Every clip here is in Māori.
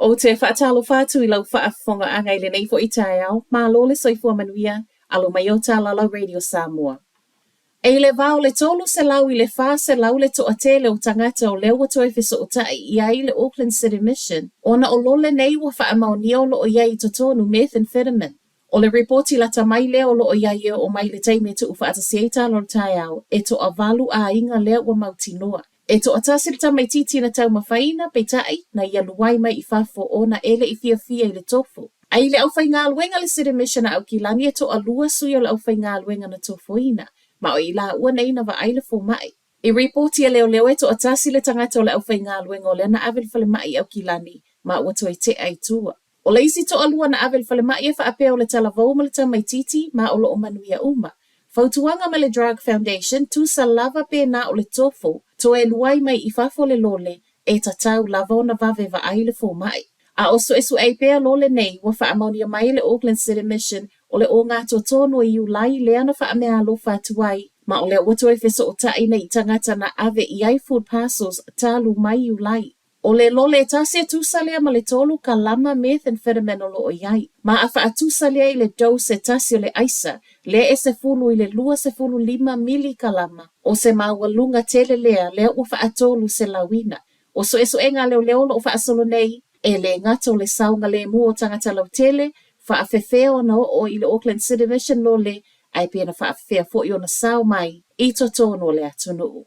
O te whaatalo whātu I lau whaafonga anga I le nei fo I tae au, mā lole soifua manuia, alo mai o tā lala Radio Samoa. E le vau le tolu se lau I le wha se lau le toa tele o tangata o leo watoe fiso o tai I ai le Auckland City Mission, ona o lole nei wa wha amau ni o lo o iai to tonu methamphetamine. O le reporti lata mai leo lo o iai o mai le taime tu ufa ata sieta lo tae au, e to a valu a inga leo wa mautinoa. E to atasilta mai titi na tau mawhaina pe tai na ia luai mai I fafo o na ele I fia I le tofu. Ai le au whai ngā luenga le City Mission au ki lani e to a lua sui o le au whai ngā luenga na tofuina. Ma o I la ua nei na wa aile fo mai. I reporti a leo leo e to atasi le tangata o le au whai ngā luenga o le na avel fale mai au ki lani ma ua to I te ai tua. O le isi to a lua na avel fale mai e wha apea o le talavou ma le tamai titi ma o lo o manuia uma. Fautuanga ma le Drug Foundation tu sa lava pe na o le tofu to e luai mai I fafo le lole e tatau lava o na vave va aile fo mai. A oso esu e pea lole nei wa wha amaunia mai le Auckland City Mission o le o ngā totono I ulai lea na wha amea alo whatuai ma o le watu e feso o tae nei tangata na ave I ai food parcels talu mai ulai. O le lole e tasi e tusalea ma le tolu ka lama methamphetamine o lo o iai. Ma a wha a tusalea I le dose e tasi o le aisa, le e se fulu I le lua se fulu 5 mili ka lama. O se mawalunga tele lea lea ua wha a tolu se lawina. O so eso e ngā leo leo lo wha a solo nei, e le ngata o le saunga le mua o tangata lau tele, wha a fefeo na o I le Auckland City Mission lo le, ai pia na wha a fefea fo I o na sau mai, I to tono le atunu.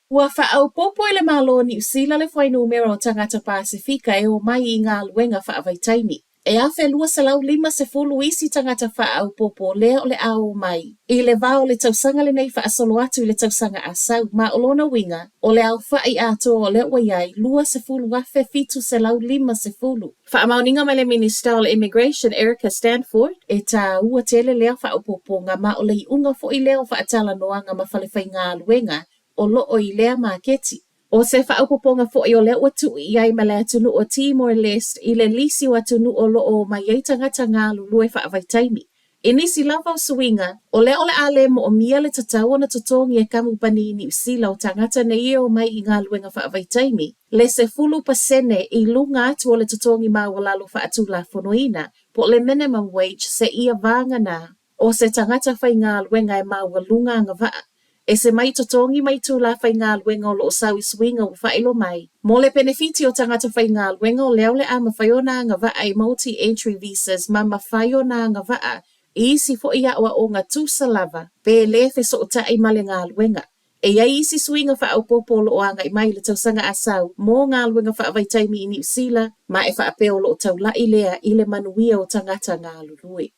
Ua wha au popo I le malo ni usila le whai numero o tangata Pasifika e o mai I ngā luenga wha a vaitaini. E a whe lua se lau 5 se fulu isi tangata wha au popo lea o le ao mai. I le vao le tausanga le nei wha a solo atu I le tausanga a sau ma o lona winga o le au wha I ato o le waiai 2 se fulu wafe fitu se lau 5 se fulu. Wha a mauninga mai le Minister o le Immigration Erica Stanford e tā ua tele lea wha au popo nga ma o le iunga fo I leo wha a tala noanga ma whalewhai ngā luenga o loo I lea maketi. O se whaupoponga fo I o lea watu I ai ma lea tunu o Timor-Leste I le lisi wa tunu o loo ma iei tangata ngā lulue whaavaitaimi. I nisi lava o suinga, o lea ole ale mo o mia le tatau na totongi e kamupani ni usila o tangata na ia o mai I ngā luenga whaavaitaimi. Le se fulu pasene I lunga atu o le totongi ma walalo whaatula fonoina, po le minimum wage se ia vanga na, o se tangata whai ngā luenga e ma walunga ngavaa. E se mai totongi mai tu la whai ngā luenga o lo sau I swinga o whaelo mai. Mo le benefiti o tangata whai ngā luenga o leo le a mawhaiona ngā waa I multi-entry visas ma mawhaiona ngā waa I isi fo ia oa o ngā tūsa lava pe le feso o tae male ngā luenga. E ia isi swinga wha au popolo o anga I mai le tausanga asau mo ngā luenga wha avaitaimi I New Zealand ma e wha apeo lo tau lai lea I le manuia o tangata ngā lului.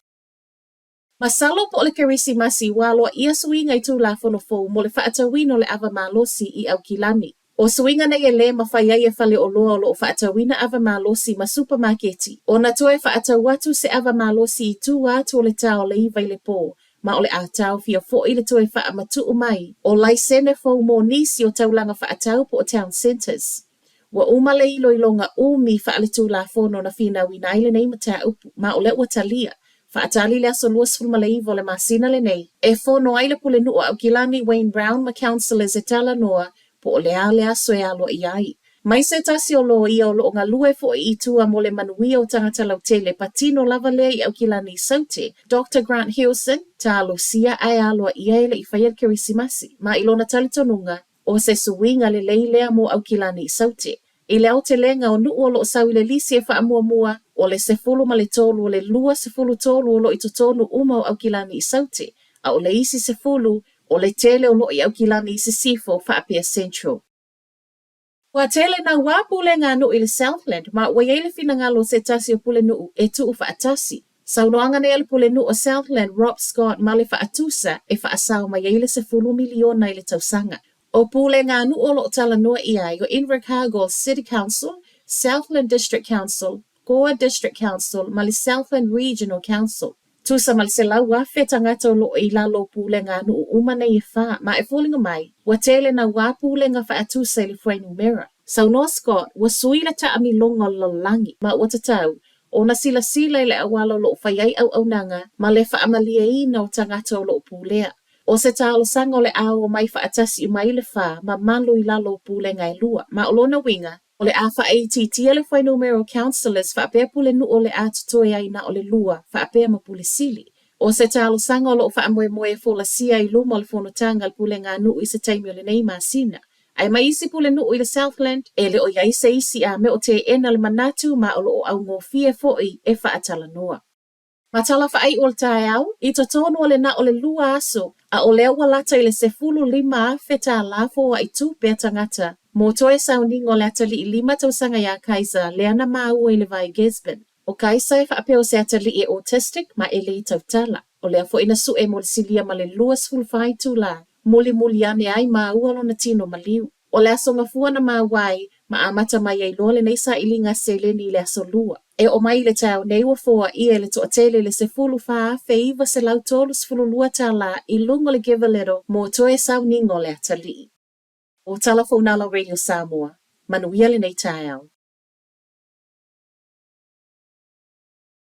Masalo po le kerisi masi walo ia suinga I tū la whanofo mo le whaatawina o le ava malosi I au kilani. O suinga nei e le mawhaiai e whale o loa o lo whaatawina ava malosi ma supermarketi. O na toe whaatawatu se ava malosi I tū atu o le tau le iwai le pō. Ma o le atau fia fo I le toe whaamatu o mai. O laisene fo mo nisi o taulanga whaatau po o town centers. Wa umale ilo ilonga umi whaale tū la whono na whina wina ile nei mata upu. Ma o le watalia. Whaatali lea so luas fulmalei vo le masina le nei. E whono aile pule nua au kilani Wayne Brown ma councillors e tala noa po o lea soe alo I ai. Mai se tasi o lo ia o lo ngā lue fo I tua mo le manuia o tangata lau tele patino lava lea I au kilani saute. Dr. Grant Hilson, ta alo sia ai alo ia ele I whaiel kerisimasi. Ma ilona talitonunga o se suinga le leilea mo au kilani saute. I leo te lenga o nuu o lo sau I le lisi e wha mua o le sefulu ma le tolu o le lua sefulu tolu o lo I totonu uma o au kilani I saute, a o le isi sefulu o le tele o lo I au kilani I sisifo whaapea Central. Wa tele na wapule ngā nuu I le Southland, ma wa yeile fina ngalo se tasi o pule nuu e tuu whaatasi. Saunoanga ne ele pule nuu o Southland, Rob Scott ma le whaatusa e whaasau ma yeile sefulu miliona I le tausanga. O pule ngā nuu o lo tala noa I ai o Invercargill City Council, Southland District Council, Goa District Council, ma le Southland Regional Council. Tusa ma le se lau wafe tangata o lo I lalo pule ngā nuu umane I wha, ma e fulinga mai, wa tele na wapule ngā whaatusa I le whai numera. Saunoa Scott, wa suila ta ami longa lalangi, ma wa tatau, o na sila I le awalo lo whaiai au nanga, ma le whaamalia ina o tangata o lo pulea. O se tālo sanga o le ao o mai whaatasi I mai le wha, ma malu I lalo pule ngai lua, ma o lona winga, O le a whaeititia le whai numero counselors whaapea pule nu o le a tutoe ai na o le lua whaapea ma pule sili. O se talo sanga o lo whaamoe moe fola sia I luma o le whonotanga al pule ngā nu I se taimi o le nei māsina. Ai mai isi pule nu I le Southland, e le o iai se isi a me o te ena le manatu ma o lo o au ngō fie foi e whaatala noa. Ma tala whaai o le tae au, I to tonu o le na o le lua aso, a o lea walata I le sefulu lima feta lafo a I tu pea tangata. Mo toe sounding o le atali I lima tausanga ya Kaisa, leana maua I le vai Gisborne. O Kaisa e whaapeo se atali e autistic ma e le I tautala. O lea fo ina su e mo le silia ma le luas fulfai tu la. Muli ane ai maua lo na tino maliu. O le aso ngafua na mawai, ma amata mai ai loa le neisa ilinga se le ni le aso lua. E o mai le tau nei wa foa I le to atele le se fulu faa feiva se lau tolu se fulu lua ta la I lungo le give a little mo toe sau ningo le atali. O Telephone Radio Samoa, manuia le nei tai au.